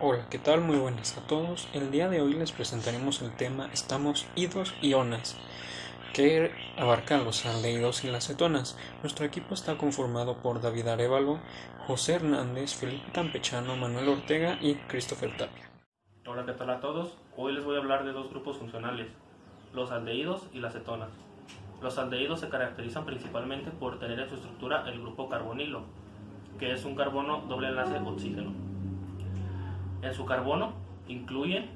Hola, ¿qué tal? Muy buenas a todos. El día de hoy les presentaremos el tema Estamos idos y onas, que abarca los aldehídos y las cetonas. Nuestro equipo está conformado por David Arévalo, José Hernández, Felipe Campechano, Manuel Ortega y Christopher Tapia. Hola, ¿qué tal a todos? Hoy les voy a hablar de dos grupos funcionales, los aldehídos y las cetonas. Los aldehídos se caracterizan principalmente por tener en su estructura el grupo carbonilo, que es un carbono doble enlace oxígeno. En su carbono incluyen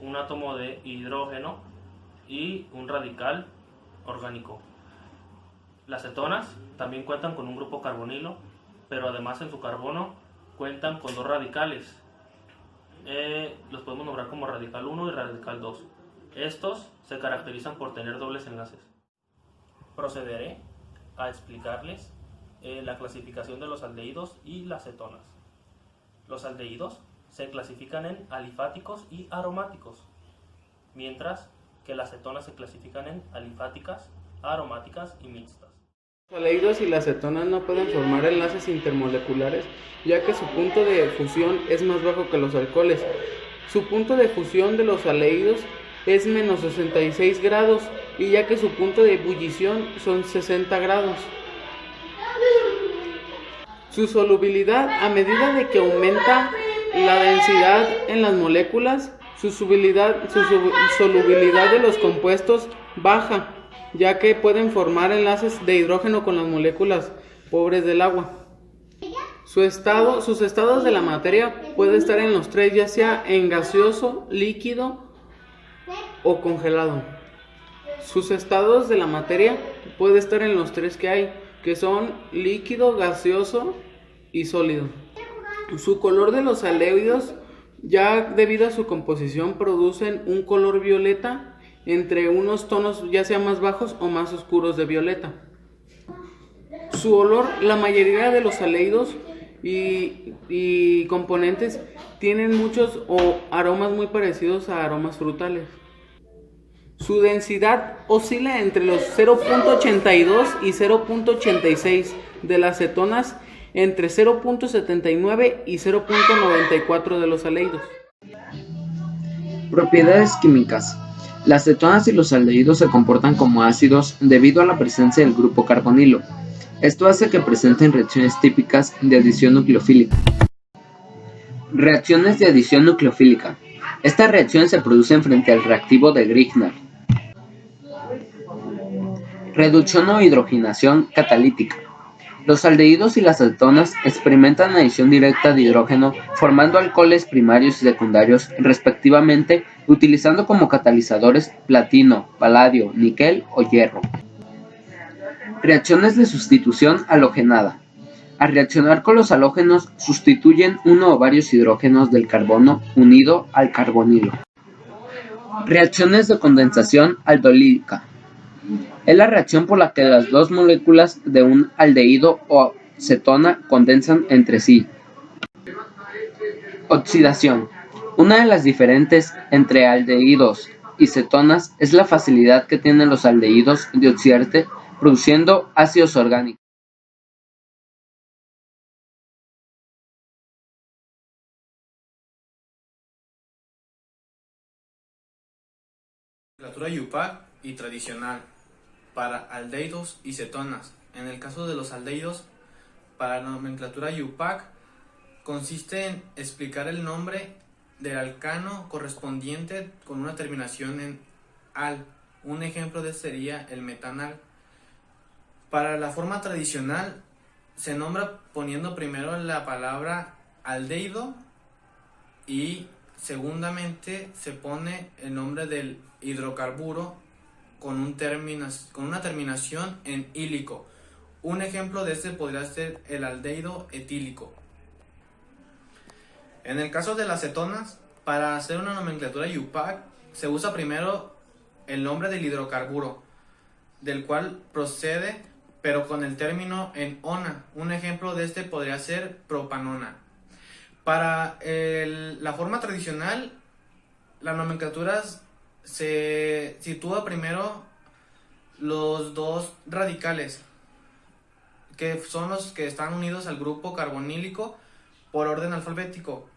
un átomo de hidrógeno y un radical orgánico. Las cetonas también cuentan con un grupo carbonilo, pero además en su carbono cuentan con dos radicales. Los podemos nombrar como radical 1 y radical 2. Estos se caracterizan por tener dobles enlaces. Procederé a explicarles la clasificación de los aldehídos y las cetonas. Los aldehídos se clasifican en alifáticos y aromáticos, mientras que las cetonas se clasifican en alifáticas, aromáticas y mixtas. Los aldehídos y las cetonas no pueden formar enlaces intermoleculares, ya que su punto de fusión es más bajo que los alcoholes. Su punto de fusión de los aldehídos es menos 66 grados, y ya que su punto de ebullición son 60 grados. Su solubilidad, a medida de que aumenta la densidad en las moléculas, su solubilidad de los compuestos baja, ya que pueden formar enlaces de hidrógeno con las moléculas pobres del agua. Sus estados de la materia puede estar en los tres, ya sea en gaseoso, líquido o congelado. Sus estados de la materia puede estar en los tres que hay, que son líquido, gaseoso y sólido. Su color de los aldehídos, ya debido a su composición, producen un color violeta entre unos tonos ya sea más bajos o más oscuros de violeta. Su olor, la mayoría de los aldehídos y componentes tienen muchos aromas muy parecidos a aromas frutales. Su densidad oscila entre los 0.82 y 0.86 de las cetonas, entre 0.79 y 0.94 de los aldehídos. Propiedades químicas. Las cetonas y los aldehídos se comportan como ácidos debido a la presencia del grupo carbonilo. Esto hace que presenten reacciones típicas de adición nucleofílica. Reacciones de adición nucleofílica. Estas reacciones se producen frente al reactivo de Grignard. Reducción o hidrogenación catalítica. Los aldehídos y las cetonas experimentan adición directa de hidrógeno formando alcoholes primarios y secundarios respectivamente, utilizando como catalizadores platino, paladio, níquel o hierro. Reacciones de sustitución halogenada. Al reaccionar con los halógenos sustituyen uno o varios hidrógenos del carbono unido al carbonilo. Reacciones de condensación aldolídica. Es la reacción por la que las dos moléculas de un aldehído o cetona condensan entre sí. Oxidación. Una de las diferentes entre aldehídos y cetonas es la facilidad que tienen los aldehídos de oxidarse produciendo ácidos orgánicos. Nomenclatura IUPAC y tradicional para aldehídos y cetonas. En el caso de los aldehídos, para la nomenclatura IUPAC consiste en explicar el nombre del alcano correspondiente con una terminación en al. Un ejemplo de esto sería el metanal. Para la forma tradicional se nombra poniendo primero la palabra aldehído y segundamente se pone el nombre del hidrocarburo con una terminación en ílico. Un ejemplo de este podría ser el aldehído etílico. En el caso de las cetonas, para hacer una nomenclatura IUPAC se usa primero el nombre del hidrocarburo, del cual procede, pero con el término en ona. Un ejemplo de este podría ser propanona. Para la forma tradicional, la nomenclatura se sitúa primero los dos radicales, que son los que están unidos al grupo carbonílico por orden alfabético.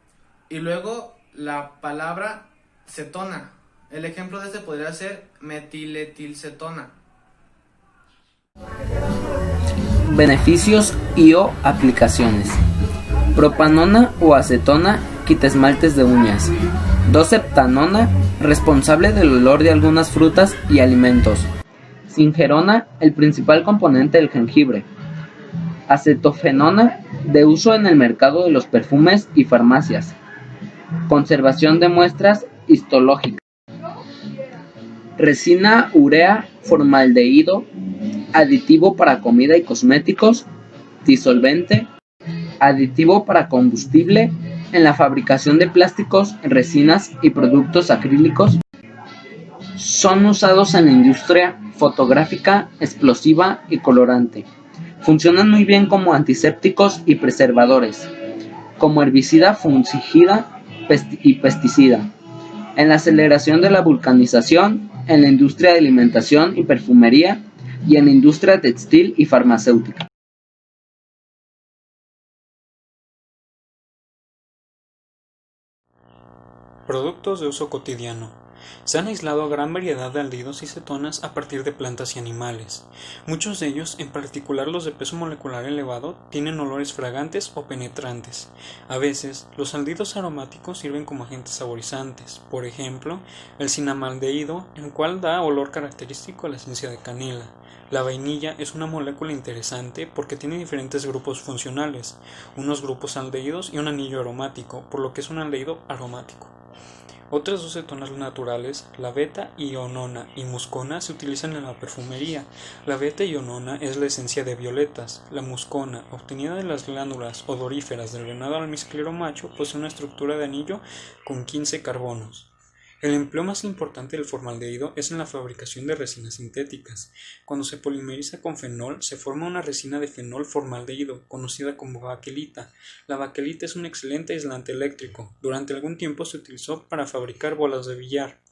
Y luego la palabra cetona. El ejemplo de este podría ser metiletilcetona. Beneficios y o aplicaciones. Propanona o acetona, quita esmaltes de uñas. 2-heptanona, responsable del olor de algunas frutas y alimentos. Singerona, el principal componente del jengibre. Acetofenona, de uso en el mercado de los perfumes y farmacias. Conservación de muestras histológicas. Resina urea formaldehído, aditivo para comida y cosméticos, disolvente, aditivo para combustible en la fabricación de plásticos, resinas y productos acrílicos. Son usados en la industria fotográfica, explosiva y colorante. Funcionan muy bien como antisépticos y preservadores, como herbicida, fungicida y pesticida. En la aceleración de la vulcanización, en la industria de alimentación y perfumería y en la industria textil y farmacéutica. Productos de uso cotidiano. Se han aislado gran variedad de aldehídos y cetonas a partir de plantas y animales. Muchos de ellos, en particular los de peso molecular elevado, tienen olores fragantes o penetrantes. A veces, los aldehídos aromáticos sirven como agentes saborizantes, por ejemplo, el cinamaldehído, el cual da olor característico a la esencia de canela. La vainilla es una molécula interesante porque tiene diferentes grupos funcionales, unos grupos aldehídos y un anillo aromático, por lo que es un aldehído aromático. Otras dos cetonas naturales, la beta-ionona y muscona, se utilizan en la perfumería. La beta-ionona es la esencia de violetas. La muscona, obtenida de las glándulas odoríferas del venado almizclero macho, posee una estructura de anillo con 15 carbonos. El empleo más importante del formaldehído es en la fabricación de resinas sintéticas. Cuando se polimeriza con fenol, se forma una resina de fenol formaldehído, conocida como baquelita. La baquelita es un excelente aislante eléctrico. Durante algún tiempo se utilizó para fabricar bolas de billar.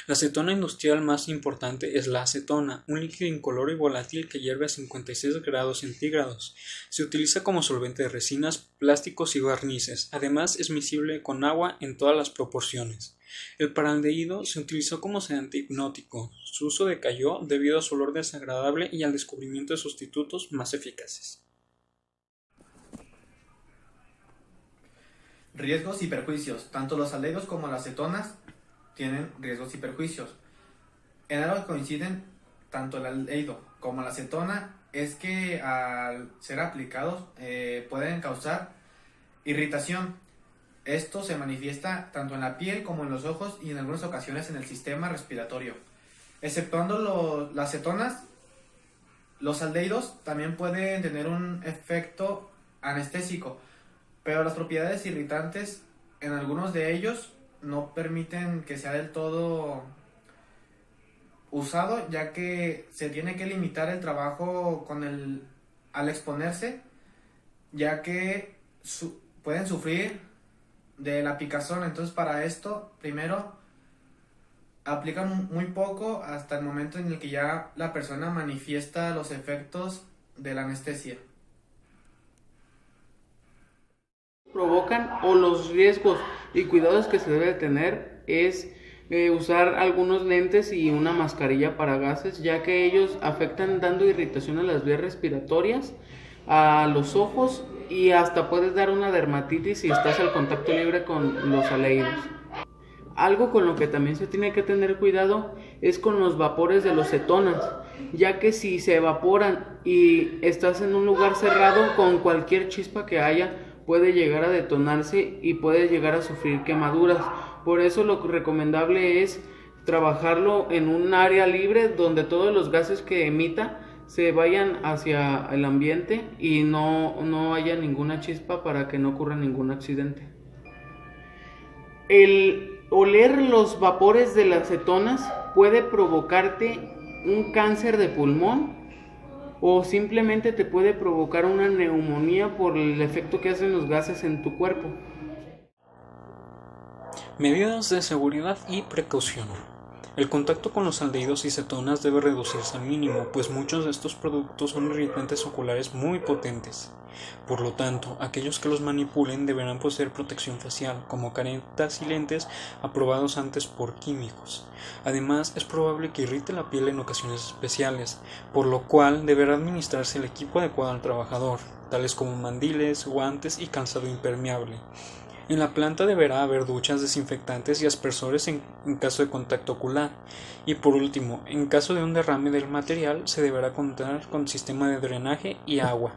La acetona industrial más importante es la acetona, un líquido incoloro y volátil que hierve a 56 grados centígrados. Se utiliza como solvente de resinas, plásticos y barnices. Además, es miscible con agua en todas las proporciones. El paraldehído se utilizó como sedante hipnótico. Su uso decayó debido a su olor desagradable y al descubrimiento de sustitutos más eficaces. Riesgos y perjuicios. Tanto los aldehídos como las cetonas tienen riesgos y perjuicios. En algo que coinciden tanto el aldehído como la acetona es que al ser aplicados pueden causar irritación. Esto se manifiesta tanto en la piel como en los ojos y en algunas ocasiones en el sistema respiratorio. Exceptuando las cetonas, los aldehídos también pueden tener un efecto anestésico, pero las propiedades irritantes en algunos de ellos no permiten que sea del todo usado, ya que se tiene que limitar el trabajo al exponerse, ya que pueden sufrir de la picazón. Entonces, para esto, primero aplican muy poco hasta el momento en el que ya la persona manifiesta los efectos de la anestesia. Provocan o los riesgos y cuidados que se debe tener es usar algunos lentes y una mascarilla para gases, ya que ellos afectan dando irritación a las vías respiratorias, a los ojos y hasta puedes dar una dermatitis si estás al contacto libre con los aldehídos. Algo con lo que también se tiene que tener cuidado es con los vapores de los cetonas, ya que si se evaporan y estás en un lugar cerrado, con cualquier chispa que haya puede llegar a detonarse y puede llegar a sufrir quemaduras. Por eso lo recomendable es trabajarlo en un área libre donde todos los gases que emita se vayan hacia el ambiente y no haya ninguna chispa para que no ocurra ningún accidente. El oler los vapores de las cetonas puede provocarte un cáncer de pulmón o simplemente te puede provocar una neumonía por el efecto que hacen los gases en tu cuerpo. Medidas de seguridad y precaución. El contacto con los aldehídos y cetonas debe reducirse al mínimo, pues muchos de estos productos son irritantes oculares muy potentes. Por lo tanto, aquellos que los manipulen deberán poseer protección facial, como caretas y lentes aprobados antes por químicos. Además, es probable que irrite la piel en ocasiones especiales, por lo cual deberá administrarse el equipo adecuado al trabajador, tales como mandiles, guantes y calzado impermeable. En la planta deberá haber duchas, desinfectantes y aspersores en caso de contacto ocular. Y por último, en caso de un derrame del material, se deberá contar con sistema de drenaje y agua.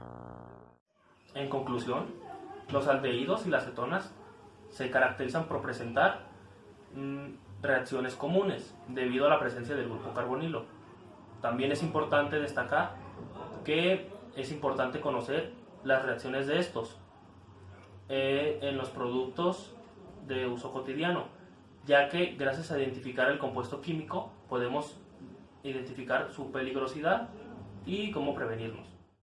En conclusión, los aldehídos y las cetonas se caracterizan por presentar reacciones comunes debido a la presencia del grupo carbonilo. También es importante destacar que es importante conocer las reacciones de estos en los productos de uso cotidiano, ya que gracias a identificar el compuesto químico podemos identificar su peligrosidad y cómo prevenirlos.